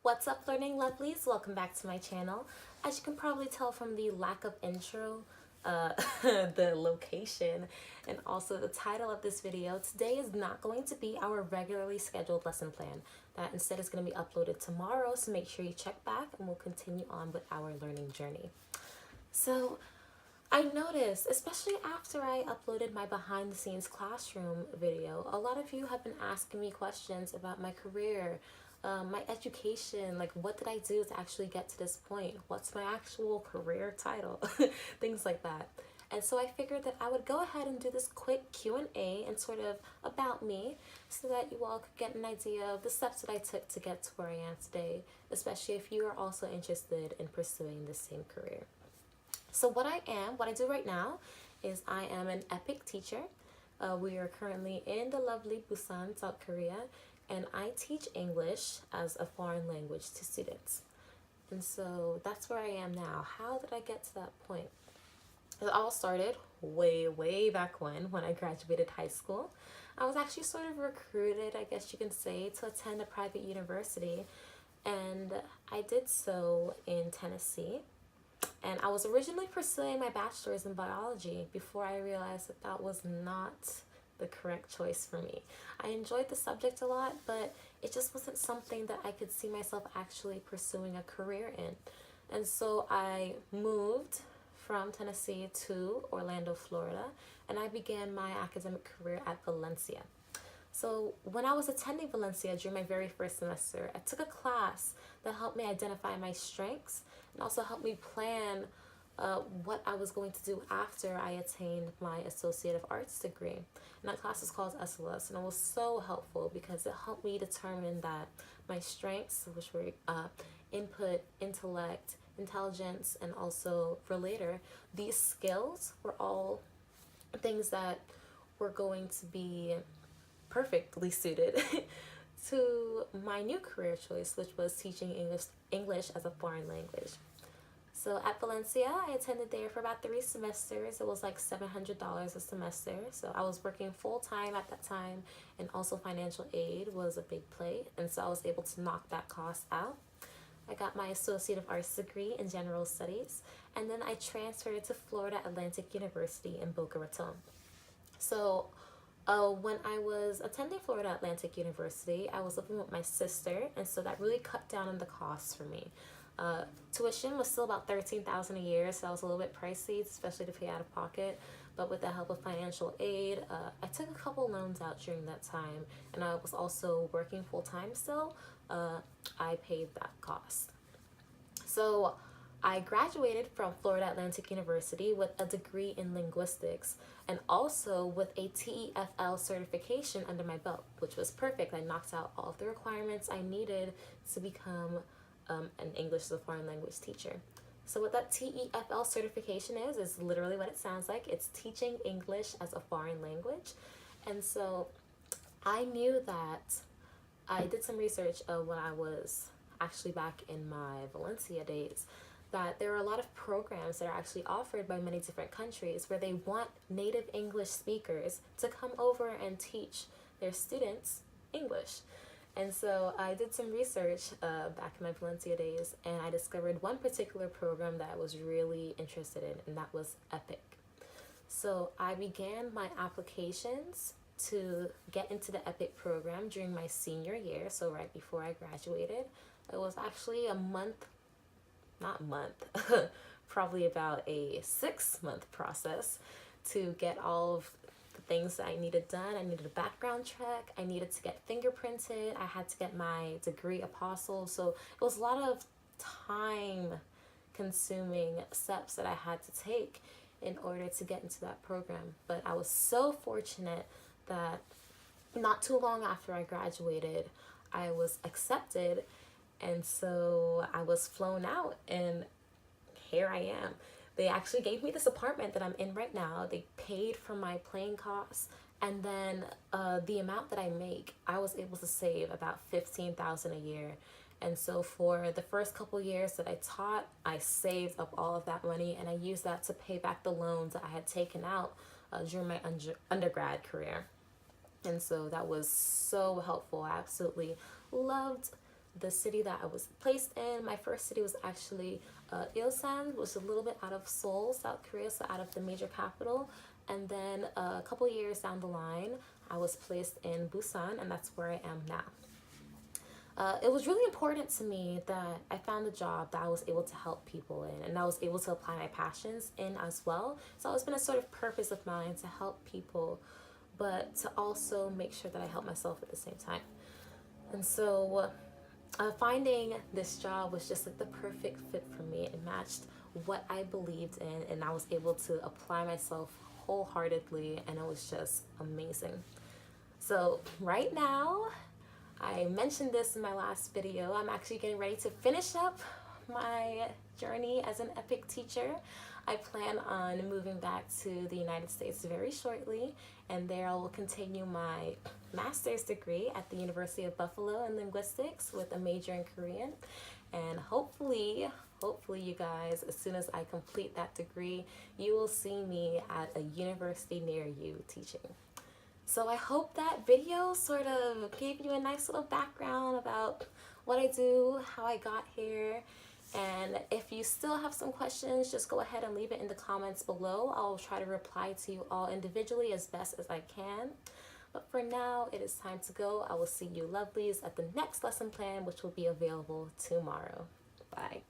What's up, learning lovelies? Welcome back to my channel. As you can probably tell from the lack of intro, the location, and also the title of this video, today is not going to be our regularly scheduled lesson plan. That instead is going to be uploaded tomorrow, so make sure you check back and we'll continue on with our learning journey. So I noticed, especially after I uploaded my behind the scenes classroom video, a lot of you have been asking me questions about my career, my education, like what did I do to actually get to this point? What's my actual career title? Things like that. And so I figured that I would go ahead and do this quick Q&A and sort of about me so that you all could get an idea of the steps that I took to get to where I am today, especially if you are also interested in pursuing the same career. So what I do right now is I am an EPIC teacher. We are currently in the lovely Busan, South Korea, and I teach English as a foreign language to students. And so that's where I am now. How did I get to that point? It all started way back when I graduated high school. I was actually sort of recruited, I guess you can say, to attend a private university, and I did so in Tennessee. And I was originally pursuing my bachelor's in biology before I realized that that was not the correct choice for me. I enjoyed the subject a lot, but it just wasn't something that I could see myself actually pursuing a career in. And so I moved from Tennessee to Orlando, Florida, and I began my academic career at Valencia. So when I was attending Valencia during my very first semester, I took a class that helped me identify my strengths and also helped me plan what I was going to do after I attained my Associate of Arts degree. And that class is called SLS, and it was so helpful because it helped me determine that my strengths, which were input, intellect, intelligence, and also relator, these skills were all things that were going to be perfectly suited to my new career choice, which was teaching English as a foreign language. So at Valencia, I attended there for about 3 semesters. It was like $700 a semester. So I was working full time at that time, and also financial aid was a big play. And so I was able to knock that cost out. I got my Associate of Arts degree in General Studies, and then I transferred to Florida Atlantic University in Boca Raton. So when I was attending Florida Atlantic University, I was living with my sister, and so that really cut down on the costs for me. Tuition was still about $13,000 a year, so that was a little bit pricey, especially to pay out of pocket. But with the help of financial aid, I took a couple loans out during that time, and I was also working full time still. I paid that cost. So I graduated from Florida Atlantic University with a degree in linguistics and also with a TEFL certification under my belt, which was perfect. I knocked out all of the requirements I needed to become an English as a foreign language teacher. So what that TEFL certification is literally what it sounds like. It's teaching English as a foreign language. And so I knew that I did some research when I was actually back in my Valencia days, that there are a lot of programs that are actually offered by many different countries where they want native English speakers to come over and teach their students English. And so I did some research back in my Valencia days, and I discovered one particular program that I was really interested in, and that was EPIC. So I began my applications to get into the EPIC program during my senior year, so right before I graduated. It was actually probably about a 6-month process to get all of the things that I needed done. I needed a background check, I needed to get fingerprinted, I had to get my degree apostle. So it was a lot of time consuming steps that I had to take in order to get into that program. But I was so fortunate that not too long after I graduated, I was accepted, and so I was flown out, and here I am. They actually gave me this apartment that I'm in right now. They paid for my plane costs, and then the amount that I make, I was able to save about $15,000 a year. And so for the first couple years that I taught, I saved up all of that money, and I used that to pay back the loans that I had taken out during my undergrad career. And so that was so helpful. I absolutely loved the city that I was placed in. My first city was actually Ilsan, which was a little bit out of Seoul, South Korea, so out of the major capital. And then a couple years down the line, I was placed in Busan, and that's where I am now. It was really important to me that I found a job that I was able to help people in, and I was able to apply my passions in as well. So it's been a sort of purpose of mine to help people, but to also make sure that I help myself at the same time. And so finding this job was just like the perfect fit for me. It matched what I believed in, and I was able to apply myself wholeheartedly, and it was just amazing. So right now, I mentioned this in my last video, I'm actually getting ready to finish up my journey as an EPIC teacher. I plan on moving back to the United States very shortly, and there I will continue my master's degree at the University of Buffalo in linguistics with a major in Korean. And hopefully you guys, as soon as I complete that degree, you will see me at a university near you teaching. So I hope that video sort of gave you a nice little background about what I do, how I got here. And if you still have some questions, just go ahead and leave it in the comments below. I'll try to reply to you all individually as best as I can. But for now, it is time to go. I will see you lovelies at the next lesson plan, which will be available tomorrow. Bye.